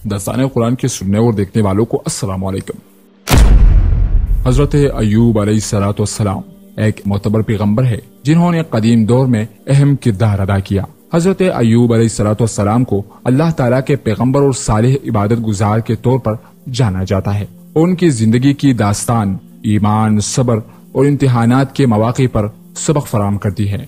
دستانِ قرآن کے سننے اور دیکھنے والوں کو السلام علیکم۔ حضرت ایوب علیہ السلام ایک معتبر پیغمبر ہے جنہوں نے قدیم دور میں اہم کردار ادا کیا۔ حضرت ایوب علیہ السلام کو اللہ تعالیٰ کے پیغمبر اور صالح عبادت گزار کے طور پر جانا جاتا ہے۔ ان کی زندگی کی داستان ایمان، صبر اور امتحانات کے مواقع پر سبق فراہم کرتی ہے۔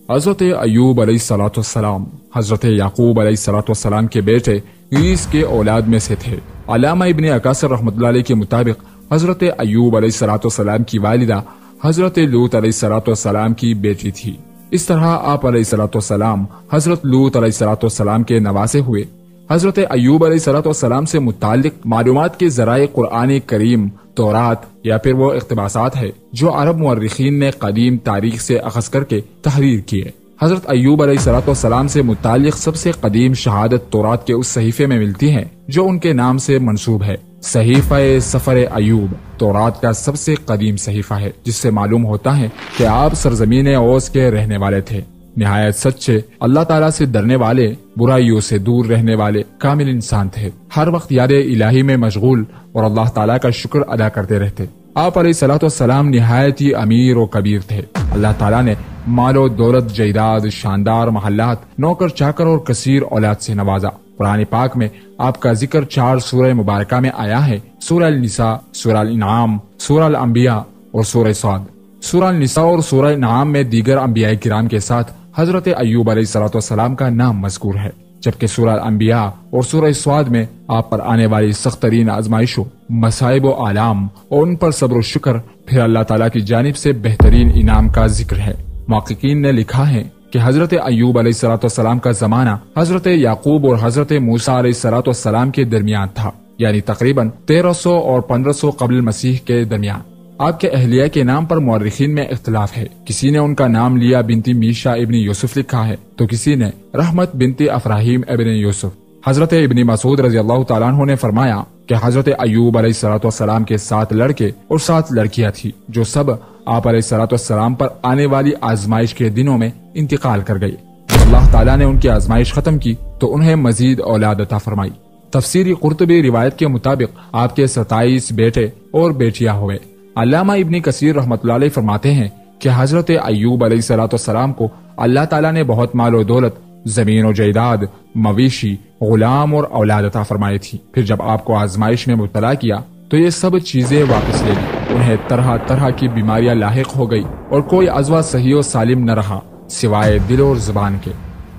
حضرت ایوب علیہ السلام حضرت یعقوب علیہ السلام کے بیٹے عیس کے اولاد میں سے تھے۔ علامہ ابن عکاثر رحمۃ اللہ علیہ کے مطابق حضرت ایوب علیہ السلام کی والدہ حضرت لوط علیہ السلام کی بیٹی تھی۔ اس طرح آپ علیہ السلام حضرت لوط علیہ السلام کے نواسے ہوئے۔ حضرت ایوب علیہ السلام سے متعلق معلومات کے ذرائع قرآن کریم، تورات یا پھر وہ اقتباسات ہے جو عرب مورخین نے قدیم تاریخ سے اخذ کر کے تحریر کیے۔ حضرت ایوب علیہ السلام سے متعلق سب سے قدیم شہادت تورات کے اس صحیفے میں ملتی ہے جو ان کے نام سے منسوب ہے۔ صحیفہ سفر ایوب تورات کا سب سے قدیم صحیفہ ہے، جس سے معلوم ہوتا ہے کہ آپ سرزمین اوس کے رہنے والے تھے، نہایت سچے، اللہ تعالیٰ سے ڈرنے والے، برائیوں سے دور رہنے والے کامل انسان تھے، ہر وقت یاد الہی میں مشغول اور اللہ تعالیٰ کا شکر ادا کرتے رہتے۔ آپ علیہ السلام نہایت ہی امیر و کبیر تھے۔ اللہ تعالیٰ نے مال و دولت، جائیداد، شاندار محلات، نوکر چاکر اور کثیر اولاد سے نوازا۔ قرآن پاک میں آپ کا ذکر 4 سورہ مبارکہ میں آیا ہے: سورہ النساء، سورہ الانعام، سورہ الانبیاء اور سورہ صاد۔ سورہ النساء اور سورہ انعام میں دیگر انبیاء کرام کے ساتھ حضرت ایوب علیہ السلام کا نام مذکور ہے، جبکہ سورہ الانبیاء اور سورہ صاد میں آپ پر آنے والی سخت ترین آزمائشوں، مصائب و آلام اور ان پر صبر و شکر، پھر اللہ تعالیٰ کی جانب سے بہترین انعام کا ذکر ہے۔ محققین نے لکھا ہے کہ حضرت ایوب علیہ السلام کا زمانہ حضرت یعقوب اور حضرت موسیٰ علیہ السلام کے درمیان تھا، یعنی تقریباً 1300 اور 1500 قبل مسیح کے درمیان۔ آپ کے اہلیہ کے نام پر مورخین میں اختلاف ہے، کسی نے ان کا نام لیا بنت میشا ابن یوسف لکھا ہے تو کسی نے رحمت بنت افراہیم ابن یوسف۔ حضرت ابن مسعود رضی اللہ تعالیٰ عنہ نے فرمایا کہ حضرت ایوب علیہ السلام کے 7 لڑکے اور 7 لڑکیاں تھیں، جو سب آپ علیہ السلام پر آنے والی آزمائش کے دنوں میں انتقال کر گئے۔ جب اللہ تعالیٰ نے ان کی آزمائش ختم کی تو انہیں مزید اولاد عطا فرمائی۔ تفسیری قرطبی روایت کے مطابق آپ کے 27 بیٹے اور بیٹیاں ہوئے۔ علامہ ابن کثیر رحمۃ اللہ علیہ فرماتے ہیں کہ حضرت ایوب علیہ السلام کو اللہ تعالیٰ نے بہت مال و دولت، زمین و جائیداد، مویشی، غلام اور اولاد عطا فرمائی تھی۔ پھر جب آپ کو آزمائش میں مبتلا کیا تو یہ سب چیزیں واپس لے لی۔ انہیں طرح طرح کی بیماریاں لاحق ہو گئی اور کوئی عضو صحیح و سالم نہ رہا سوائے دل اور زبان کے۔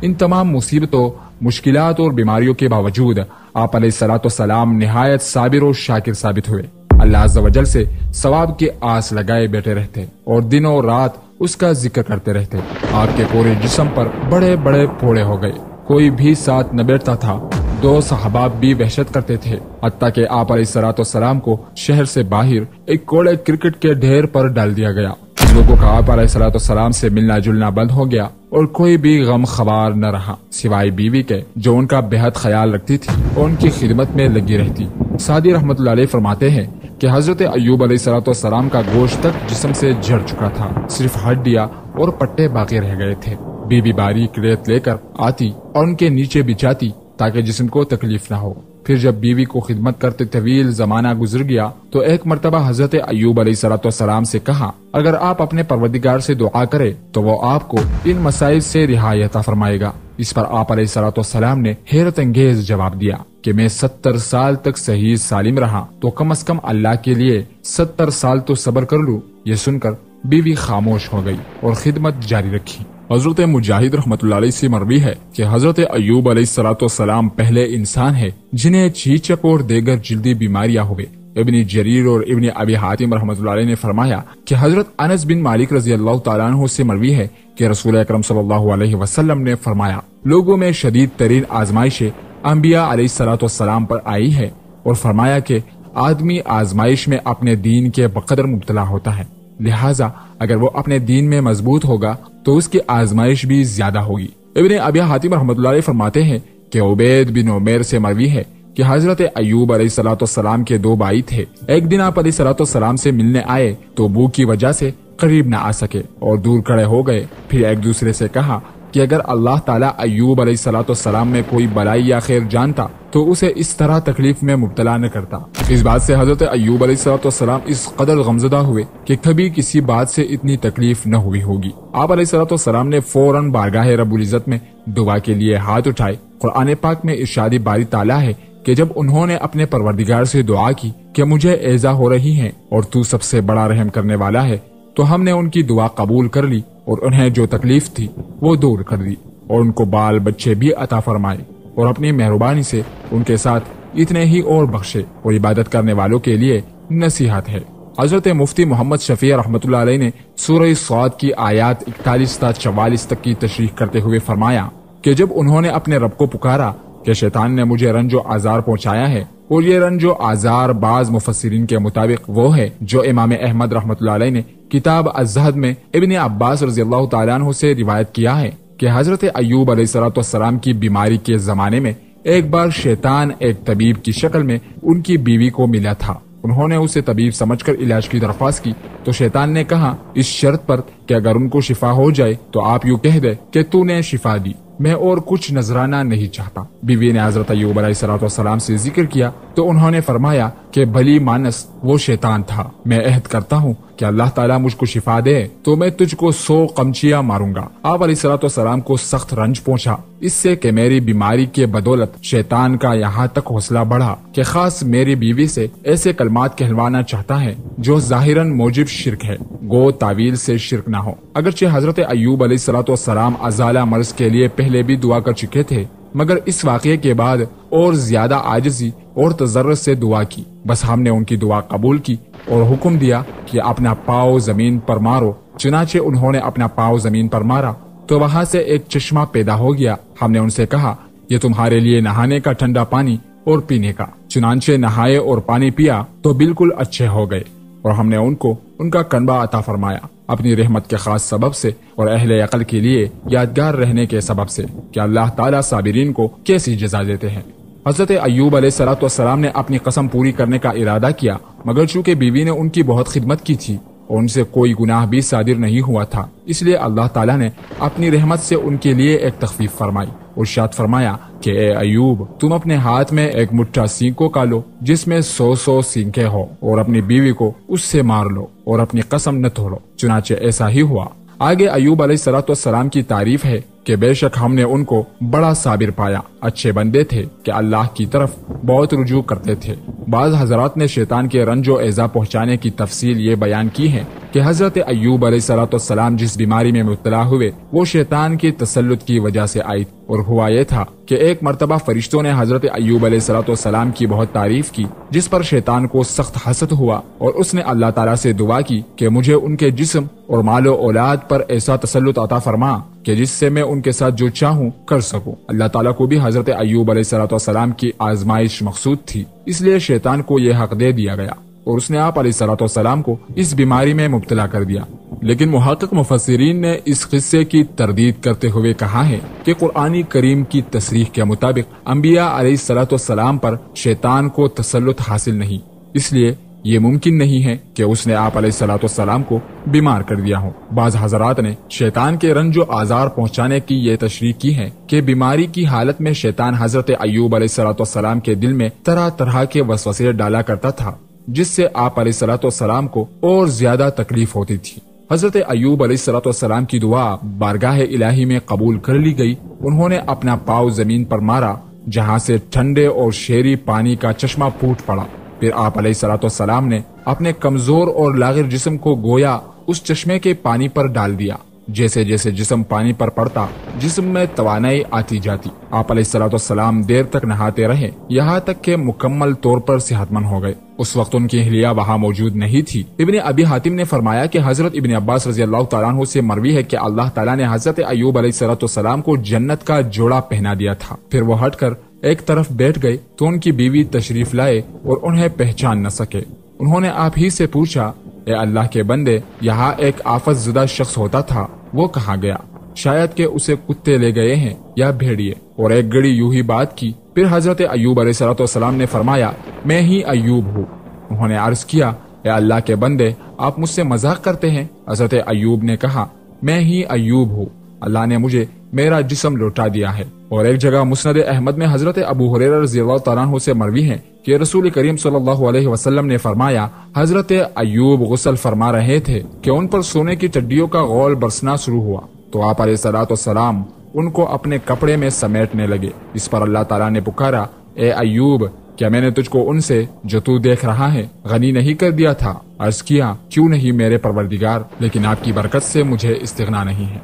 ان تمام مصیبتوں، مشکلات اور بیماریوں کے باوجود آپ علیہ السلام نہایت صابر و شاکر ثابت ہوئے۔ اللہ عز و جل سے ثواب کی آس لگائے بیٹھے رہتے اور دن اور رات اس کا ذکر کرتے رہتے۔ آپ کے پورے جسم پر بڑے بڑے پھوڑے ہو گئے، کوئی بھی ساتھ نہ بیٹھتا تھا۔ 2 صحابہ بھی وحشت کرتے تھے، حتیٰ کہ آپ علیہ السلام کو شہر سے باہر ایک کوڑے کرکٹ کے ڈھیر پر ڈال دیا گیا۔ لوگوں کا آپ علیہ السلام سے ملنا جلنا بند ہو گیا اور کوئی بھی غم خوار نہ رہا سوائے بیوی کے، جو ان کا بہت خیال رکھتی تھی اور ان کی خدمت میں لگی رہتی۔ سعدی رحمۃ اللہ علیہ فرماتے ہیں کہ حضرت ایوب علیہ السلام کا گوشت تک جسم سے جھڑ چکا تھا، صرف ہڈیاں اور پٹے باقی رہ گئے تھے۔ بیوی باریک ریت لے کر آتی اور ان کے نیچے بچھاتی تاکہ جسم کو تکلیف نہ ہو۔ پھر جب بیوی کو خدمت کرتے طویل زمانہ گزر گیا تو ایک مرتبہ حضرت ایوب علیہ السلام سے کہا، اگر آپ اپنے پروردگار سے دعا کرے تو وہ آپ کو ان مسائل سے رہائی عطا فرمائے گا۔ اس پر آپ علیہ السلام نے حیرت انگیز جواب دیا کہ میں 70 سال تک صحیح سالم رہا تو کم از کم اللہ کے لیے 70 سال تو صبر کر لوں۔ یہ سن کر بیوی خاموش ہو گئی اور خدمت جاری رکھی۔ حضرت مجاہد رحمۃ اللہ علیہ سے مروی ہے کہ حضرت ایوب علیہ السلام پہلے انسان ہے جنہیں چیچک اور دیگر جلدی بیماریاں ہوئے۔ ابن جریر اور ابن ابی حاتم رحمۃ اللہ علیہ نے فرمایا کہ حضرت انس بن مالک رضی اللہ تعالیٰ عنہ سے مروی ہے کہ رسول اکرم صلی اللہ علیہ وسلم نے فرمایا، لوگوں میں شدید ترین آزمائشیں انبیاء علیہ السلام پر آئی ہے، اور فرمایا کہ آدمی آزمائش میں اپنے دین کے بقدر مبتلا ہوتا ہے، لہٰذا اگر وہ اپنے دین میں مضبوط ہوگا تو اس کی آزمائش بھی زیادہ ہوگی۔ ابن ابی حاتم رحمۃ اللہ علیہ فرماتے ہیں کہ عبید بن عمیر سے مروی ہے کہ حضرت ایوب علیہ السلام کے 2 بھائی تھے۔ ایک دن آپ علیہ السلام سے ملنے آئے تو بو کی وجہ سے قریب نہ آ سکے اور دور کھڑے ہو گئے۔ پھر ایک دوسرے سے کہا کہ اگر اللہ تعالیٰ ایوب علیہ السلام میں کوئی بلائی یا خیر جانتا تو اسے اس طرح تکلیف میں مبتلا نہ کرتا۔ اس بات سے حضرت ایوب علیہ السلام اس قدر غمزدہ ہوئے کہ کبھی کسی بات سے اتنی تکلیف نہ ہوئی ہوگی۔ آپ علیہ السلام نے فوراً بارگاہ رب العزت میں دعا کے لیے ہاتھ اٹھائے۔ قرآن پاک میں ارشاد باری تعالیٰ ہے کہ جب انہوں نے اپنے پروردگار سے دعا کی کہ مجھے ایذا ہو رہی ہیں اور تو سب سے بڑا رحم کرنے والا ہے، تو ہم نے ان کی دعا قبول کر لی اور انہیں جو تکلیف تھی وہ دور کر دی اور ان کو بال بچے بھی عطا فرمائے اور اپنی مہربانی سے ان کے ساتھ اتنے ہی اور بخشے، اور عبادت کرنے والوں کے لیے نصیحت ہے۔ حضرت مفتی محمد شفیع رحمۃ اللہ علیہ نے سورہ صاد کی آیات 41 تا 44 تک کی تشریح کرتے ہوئے فرمایا کہ جب انہوں نے اپنے رب کو پکارا کہ شیطان نے مجھے رنج و آزار پہنچایا ہے، اور یہ رنج و آزار بعض مفسرین کے مطابق وہ ہے جو امام احمد رحمۃ اللہ علیہ نے کتاب الزہد میں ابن عباس رضی اللہ تعالیٰ عنہ سے روایت کیا ہے کہ حضرت ایوب علیہ السلام کی بیماری کے زمانے میں ایک بار شیطان ایک طبیب کی شکل میں ان کی بیوی کو ملا تھا۔ انہوں نے اسے طبیب سمجھ کر علاج کی درخواست کی تو شیطان نے کہا اس شرط پر کہ اگر ان کو شفا ہو جائے تو آپ یوں کہہ دے کہ تو نے شفا دی، میں اور کچھ نذرانہ نہیں چاہتا۔ بیوی نے حضرت ایوب علیہ السلام سے ذکر کیا تو انہوں نے فرمایا کہ بھلی مانس وہ شیطان تھا، میں عہد کرتا ہوں کہ اللہ تعالیٰ مجھ کو شفا دے تو میں تجھ کو 100 قمچیاں ماروں گا۔ آپ علیہ السلام کو سخت رنج پہنچا اس سے کہ میری بیماری کے بدولت شیطان کا یہاں تک حوصلہ بڑھا کہ خاص میری بیوی سے ایسے کلمات کہلوانا چاہتا ہے جو ظاہراً موجب شرک ہے، گو تعویل سے شرک نہ ہو۔ اگرچہ حضرت ایوب علیہ السلام ازالہ مرض کے لیے پہلے بھی دعا کر چکے تھے، مگر اس واقعے کے بعد اور زیادہ عاجزی اور تضرع سے دعا کی۔ بس ہم نے ان کی دعا قبول کی اور حکم دیا کہ اپنا پاؤں زمین پر مارو۔ چنانچہ انہوں نے اپنا پاؤں زمین پر مارا تو وہاں سے ایک چشمہ پیدا ہو گیا۔ ہم نے ان سے کہا یہ تمہارے لیے نہانے کا ٹھنڈا پانی اور پینے کا۔ چنانچہ نہائے اور پانی پیا تو بالکل اچھے ہو گئے، اور ہم نے ان کو ان کا کنبہ عطا فرمایا اپنی رحمت کے خاص سبب سے اور اہل عقل کے لیے یادگار رہنے کے سبب سے کہ اللہ تعالیٰ صابرین کو کیسی جزا دیتے ہیں۔ حضرت ایوب علیہ السلام نے اپنی قسم پوری کرنے کا ارادہ کیا، مگر چونکہ بیوی نے ان کی بہت خدمت کی تھی اور ان سے کوئی گناہ بھی صادر نہیں ہوا تھا، اس لیے اللہ تعالیٰ نے اپنی رحمت سے ان کے لیے ایک تخفیف فرمائی اور ارشاد فرمایا کہ اے ایوب تم اپنے ہاتھ میں ایک مٹھا سینکوں کا لو جس میں 100 سینکیں ہو، اور اپنی بیوی کو اس سے مار لو اور اپنی قسم نہ توڑو۔ چنانچہ ایسا ہی ہوا۔ آگے ایوب علیہ السلام کی تعریف ہے کہ بے شک ہم نے ان کو بڑا صابر پایا، اچھے بندے تھے کہ اللہ کی طرف بہت رجوع کرتے تھے۔ بعض حضرات نے شیطان کے رنج و ایذا پہنچانے کی تفصیل یہ بیان کی ہے کہ حضرت ایوب علیہ السلام جس بیماری میں مبتلا ہوئے وہ شیطان کی تسلط کی وجہ سے آئی، اور ہوا یہ تھا کہ ایک مرتبہ فرشتوں نے حضرت ایوب علیہ السلام کی بہت تعریف کی، جس پر شیطان کو سخت حسد ہوا اور اس نے اللہ تعالیٰ سے دعا کی کہ مجھے ان کے جسم اور مال و اولاد پر ایسا تسلط عطا فرما کہ جس سے میں ان کے ساتھ جو چاہوں کر سکوں۔ اللہ تعالیٰ کو بھی حضرت ایوب علیہ السلام کی آزمائش مقصود تھی، اس لیے شیطان کو یہ حق دے دیا گیا اور اس نے آپ علیہ السلام کو اس بیماری میں مبتلا کر دیا۔ لیکن محقق مفسرین نے اس قصے کی تردید کرتے ہوئے کہا ہے کہ قرآن کریم کی تصریح کے مطابق انبیاء علیہ السلام پر شیطان کو تسلط حاصل نہیں، اس لیے یہ ممکن نہیں ہے کہ اس نے آپ علیہ السلام کو بیمار کر دیا ہو۔ بعض حضرات نے شیطان کے رنج و آزار پہنچانے کی یہ تشریح کی ہے کہ بیماری کی حالت میں شیطان حضرت ایوب علیہ السلام کے دل میں طرح طرح کے وسوسے ڈالا کرتا تھا، جس سے آپ علیہ السلام کو اور زیادہ تکلیف ہوتی تھی۔ حضرت ایوب علیہ السلام کی دعا بارگاہ الہی میں قبول کر لی گئی۔ انہوں نے اپنا پاؤں زمین پر مارا جہاں سے ٹھنڈے اور شیری پانی کا چشمہ پھوٹ پڑا۔ پھر آپ علیہ السلام نے اپنے کمزور اور لاغر جسم کو گویا اس چشمے کے پانی پر ڈال دیا۔ جیسے جیسے جسم پانی پر پڑتا جسم میں توانائی آتی جاتی۔ آپ علیہ السلام دیر تک نہاتے رہے یہاں تک کہ مکمل طور پر صحت مند ہو گئے۔ اس وقت ان کی اہلیہ وہاں موجود نہیں تھی۔ ابن ابی حاتم نے فرمایا کہ حضرت ابن عباس رضی اللہ تعالیٰ عنہ سے مروی ہے کہ اللہ تعالیٰ نے حضرت ایوب علیہ السلام کو جنت کا جوڑا پہنا دیا تھا۔ پھر وہ ہٹ کر ایک طرف بیٹھ گئے تو ان کی بیوی تشریف لائے اور انہیں پہچان نہ سکے۔ انہوں نے آپ ہی سے پوچھا، اے اللہ کے بندے، یہاں ایک آفت زدہ شخص ہوتا تھا، وہ کہاں گیا؟ شاید کہ اسے کتے لے گئے ہیں یا بھیڑیے۔ اور ایک گھڑی یوں ہی بات کی۔ پھر حضرت ایوب علیہ السلام نے فرمایا، میں ہی ایوب ہوں۔ انہوں نے عرض کیا، اے اللہ کے بندے، آپ مجھ سے مذاق کرتے ہیں؟ حضرت ایوب نے کہا، میں ہی ایوب ہوں، اللہ نے مجھے میرا جسم لوٹا دیا ہے۔ اور ایک جگہ مسند احمد میں حضرت ابو ہریرہ رضی اللہ تعالیٰ عنہ سے مروی ہے کہ رسول کریم صلی اللہ علیہ وسلم نے فرمایا، حضرت ایوب غسل فرما رہے تھے کہ ان پر سونے کی چڈیوں کا غول برسنا شروع ہوا تو آپ علیہ الصلوۃ والسلام ان کو اپنے کپڑے میں سمیٹنے لگے۔ اس پر اللہ تعالیٰ نے پکارا، اے ایوب، کیا میں نے تجھ کو ان سے جو تو دیکھ رہا ہے غنی نہیں کر دیا تھا؟ عرض کیا، کیوں نہیں میرے پروردگار، لیکن آپ کی برکت سے مجھے استغنا نہیں ہے۔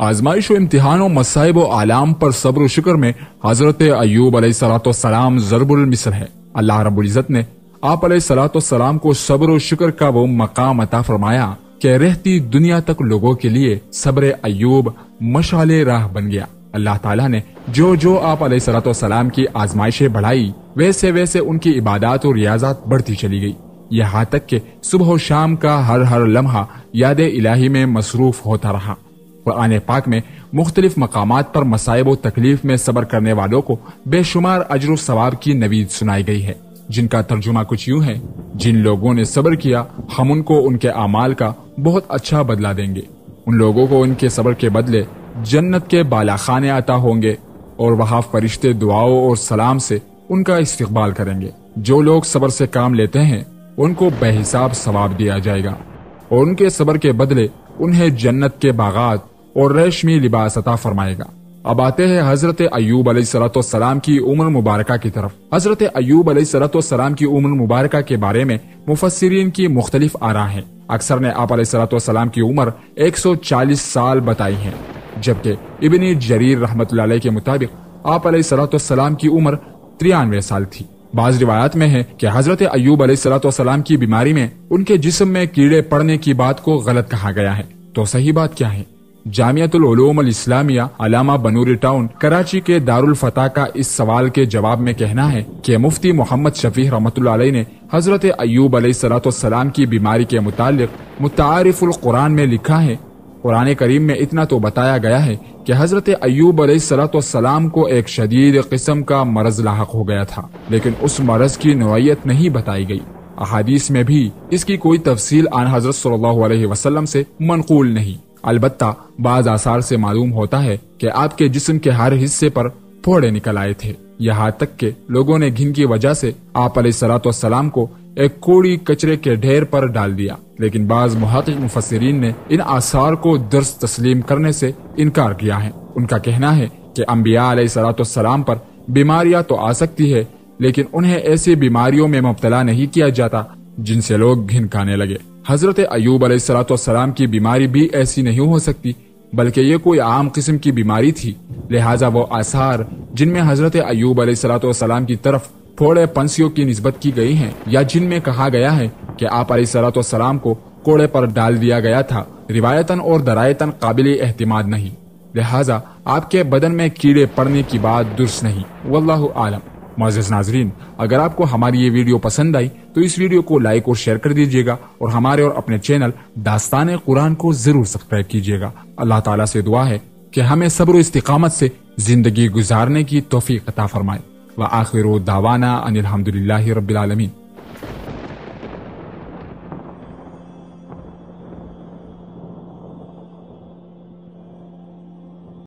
آزمائش و امتحان و مصائب و آلام پر صبر و شکر میں حضرت ایوب علیہ الصلوۃ والسلام ضرب المثل ہے۔ اللہ رب العزت نے آپ علیہ الصلوۃ والسلام کو صبر و شکر کا وہ مقام عطا فرمایا کہ رہتی دنیا تک لوگوں کے لیے صبر ایوب مشعل راہ بن گیا۔ اللہ تعالیٰ نے جو آپ علیہ الصلوۃ والسلام کی آزمائشیں بڑھائی، ویسے ویسے ان کی عبادات اور ریاضات بڑھتی چلی گئی، یہاں تک کہ صبح و شام کا ہر لمحہ یاد الہی میں مصروف ہوتا رہا۔ قرآن پاک میں مختلف مقامات پر مصائب و تکلیف میں صبر کرنے والوں کو بے شمار اجر و ثواب کی نوید سنائی گئی ہے، جن کا ترجمہ کچھ یوں ہے، جن لوگوں نے صبر کیا ہم ان کو ان کے اعمال کا بہت اچھا بدلہ دیں گے۔ ان لوگوں کو ان کے صبر کے بدلے جنت کے بالا خانے عطا ہوں گے اور وہاں فرشتے دعاؤں اور سلام سے ان کا استقبال کریں گے۔ جو لوگ صبر سے کام لیتے ہیں ان کو بے حساب ثواب دیا جائے گا اور ان کے صبر کے بدلے انہیں جنت کے باغات اور ریشمی لباس عطا فرمائے گا۔ اب آتے ہیں حضرت ایوب علیہ الصلوۃ والسلام کی عمر مبارکہ کی طرف۔ حضرت ایوب علیہ الصلوۃ والسلام کی عمر مبارکہ کے بارے میں مفسرین کی مختلف آراء ہیں۔ اکثر نے آپ علیہ الصلوۃ والسلام کی عمر 140 سال بتائی ہے، جبکہ ابن جریر رحمۃ اللہ علیہ کے مطابق آپ علیہ الصلوۃ والسلام کی عمر 93 سال تھی۔ بعض روایات میں ہے کہ حضرت ایوب علیہ الصلوۃ والسلام کی بیماری میں ان کے جسم میں کیڑے پڑنے کی بات کو غلط کہا گیا ہے، تو صحیح بات کیا ہے؟ جامعۃ العلوم الاسلامیہ علامہ بنوری ٹاؤن کراچی کے دارالفتح کا اس سوال کے جواب میں کہنا ہے کہ مفتی محمد شفیع رحمۃ اللہ علیہ نے حضرت ایوب علیہ الصلوۃ والسلام کی بیماری کے متعلق متعارف القرآن میں لکھا ہے، قرآن کریم میں اتنا تو بتایا گیا ہے کہ حضرت ایوب علیہ الصلوۃ والسلام کو ایک شدید قسم کا مرض لاحق ہو گیا تھا، لیکن اس مرض کی نوعیت نہیں بتائی گئی۔ احادیث میں بھی اس کی کوئی تفصیل آن حضرت صلی اللہ علیہ وسلم سے منقول نہیں۔ البتہ بعض آثار سے معلوم ہوتا ہے کہ آپ کے جسم کے ہر حصے پر پھوڑے نکل آئے تھے، یہاں تک کہ لوگوں نے گھن کی وجہ سے آپ علیہ الصلوۃ والسلام کو ایک کوڑی کچرے کے ڈھیر پر ڈال دیا، لیکن بعض محقق مفسرین نے ان آثار کو درست تسلیم کرنے سے انکار کیا ہے۔ ان کا کہنا ہے کہ انبیاء علیہ الصلوۃ والسلام پر بیماریاں تو آ سکتی ہے، لیکن انہیں ایسی بیماریوں میں مبتلا نہیں کیا جاتا جن سے لوگ گھن کھانے لگے۔ حضرت ایوب علیہ الصلوۃ والسلام کی بیماری بھی ایسی نہیں ہو سکتی، بلکہ یہ کوئی عام قسم کی بیماری تھی، لہٰذا وہ آثار جن میں حضرت ایوب علیہ الصلوۃ والسلام کی طرف پھوڑے پنسیوں کی نسبت کی گئی ہیں، یا جن میں کہا گیا ہے کہ آپ علیہ الصلوۃ والسلام کو کوڑے پر ڈال دیا گیا تھا، روایتاً اور درایتاً قابل اعتماد نہیں، لہٰذا آپ کے بدن میں کیڑے پڑنے کی بات درست نہیں، واللہ عالم۔ معزز ناظرین، اگر آپ کو ہماری یہ ویڈیو پسند آئی تو اس ویڈیو کو لائک اور شیئر کر دیجیے گا، اور ہمارے اور اپنے چینل داستان قرآن کو ضرور سبسکرائب کیجیے گا۔ اللہ تعالیٰ سے دعا ہے کہ ہمیں صبر و استقامت سے زندگی گزارنے کی توفیق عطا فرمائے۔ وآخر دعوانا ان الحمدللہ رب العالمین۔